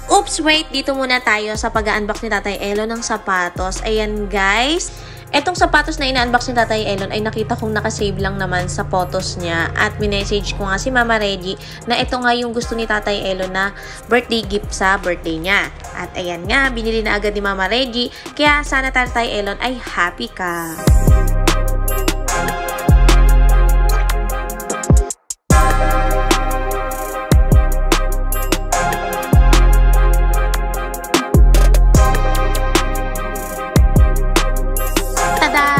Oops, wait. Dito muna tayo sa pag-unbox ni Tatay Elon ng sapatos. Ayan, guys. Etong sapatos na ina-unbox ni Tatay Elon ay nakita kong nakasave lang naman sa photos niya. At minessage ko nga si Mama Reggie na ito nga yung gusto ni Tatay Elon na birthday gift sa birthday niya. At ayan nga, binili na agad ni Mama Reggie. Kaya sana Tatay Elon ay happy ka.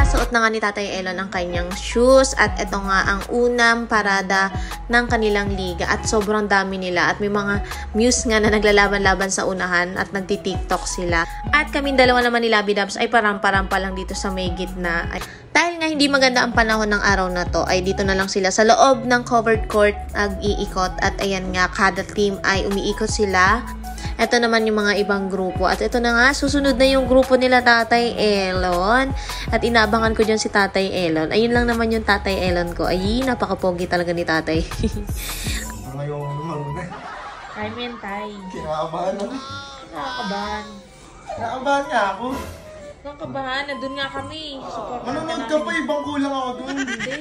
Suot na nga ni Tatay Elon ang kanyang shoes at ito nga ang unang parada ng kanilang liga at sobrang dami nila at may mga muse nga na naglalaban-laban sa unahan at nagti-tiktok sila at kaming dalawa naman ni Labi Dubs ay parampa-rampa lang dito sa may gitna. Dahil nga hindi maganda ang panahon ng araw na to ay dito na lang sila sa loob ng covered court nag-iikot at ayan nga kada team ay umiikot sila. Ito naman yung mga ibang grupo. At ito na nga, susunod na yung grupo nila Tatay Elon. At inaabangan ko dyan si Tatay Elon. Ayun lang naman yung Tatay Elon ko. Ay, napakapogi talaga ni Tatay. Ngayong muna. Ay, mentay. Kinakabahan ako. Nakakabahan. Kinakabahan nga ako. Nakakabahan. Nandun nga kami. Manonood ka pa, ibang kulang ako dun. Hindi.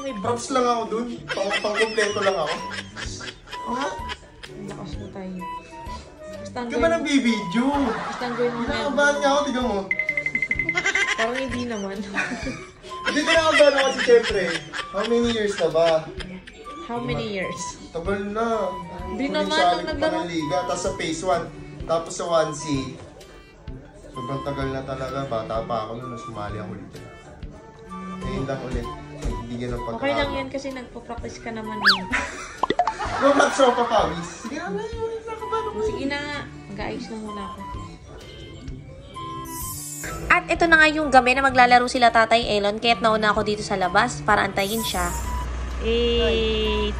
May Props lang ako dun. Pang-kompleto lang ako. oh, lakas mo tayo. Ka ba nang bibidyo? Kinakabahan nga ako, tiga mo. Parang hindi naman. Hindi kinakabahan ako kasi syempre. How many years na ba? How many years? Tagal na. Hindi naman, nung naglaro. liga, tapos sa phase 1, tapos sa 1C. Sobrang tagal na talaga. Bata pa ako nung sumali ako ulit. Ngayon lang ulit. Nagbigyan ng pagkakataon. Okay lang yan kasi nagpo-practice ka naman eh. No, mag-show pa pawis. Sige na, nakabahan ako. Sige na nga, mag-aayos na muna ako. At ito na nga yung gabi na maglalaro sila Tatay Elon, kaya't nauna ako dito sa labas para antayin siya.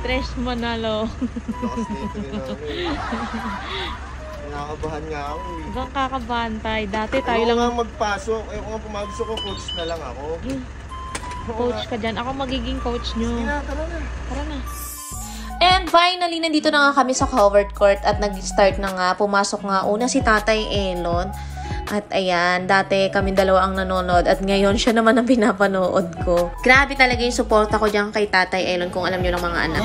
Tres manalo. Lakas dito din ako. Nakakabahan nga ako eh. Hanggang kakabahan tayo. Dati tayo Ayaw lang nga magpasok. Ayaw ko nga pumasok ko, coach na lang ako. coach ka dyan. Ako magiging coach nyo. Sige na, tara na. Tara na. And finally, nandito na nga kami sa covered court at nag-start na nga. Pumasok nga una si Tatay Elon. At ayan, dati kami dalawa ang nanonood at ngayon siya naman ang pinapanood ko. Grabe talaga yung support ko dyan kay Tatay Elon kung alam nyo ng mga anak.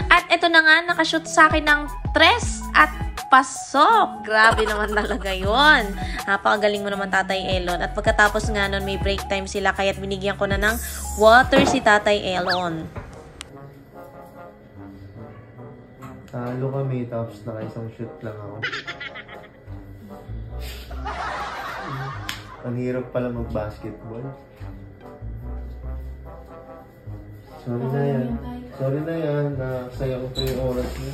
At ito na nga, nakashoot sa akin ng 3 at pasok. Grabe naman talaga yun. Napakagaling mo naman Tatay Elon. At pagkatapos nga nun, may break time sila kaya't binigyan ko na ng water si Tatay Elon. Talo kami, tapos naka-isang shoot lang ako. Ang hirap pala mag-basketball. Sorry na yan. Sorry na yan. Nasaya ko pa yung oras niya.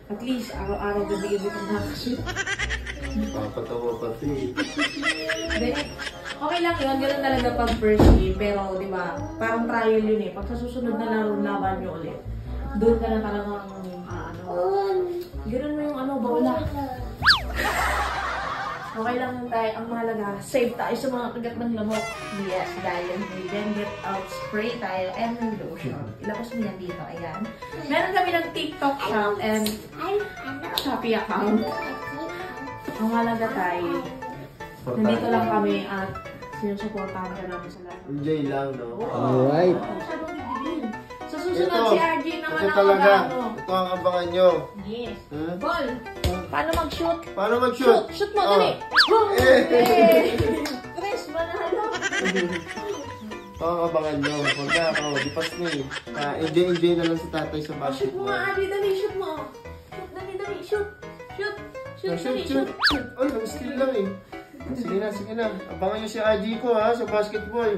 At least, araw-araw gabi-gabi kang nakashoot. Papatawa pati. Okay lang yun. Ganun talaga pag first game. Pero, di ba, parang trial yun eh. Pag sa susunod na laro, laban nyo ulit. Doon ka na talagang, ganun mo yung bawala. Okay lang tayo. Ang mahalaga, save tayo sa mga kagat ng lamok. Yes, dahil may then get out spray tayo and lotion. Ilabas mo yan dito. Ayan. Meron kami ng TikTok shop and Shopee account. Ang mahalaga tayo. Nandito lang kami at sinusuportahan ka namin sa lahat. Enjoy lang, no? Alright. Sa susunod si RJ naman ito ang talaga. ano. Ito ang abangan nyo. Yes. Hmm? Ball. Paano mag-shoot? Paano mag-shoot? Shoot mo, dali. Chris, manalo. Ito ang abangan nyo. Huwag na ako. Dipas na eh. Enjoy na lang si tatay sa Shoot mo basketball. nga, Adi. Dali, shoot mo. Shoot, dali, dali. Shoot. Shoot. Shoot, dali, Shoot. shoot. Ay, lang skill lang eh. Sige na, sige na. Abangan nyo si RG ko ha, sa basketball.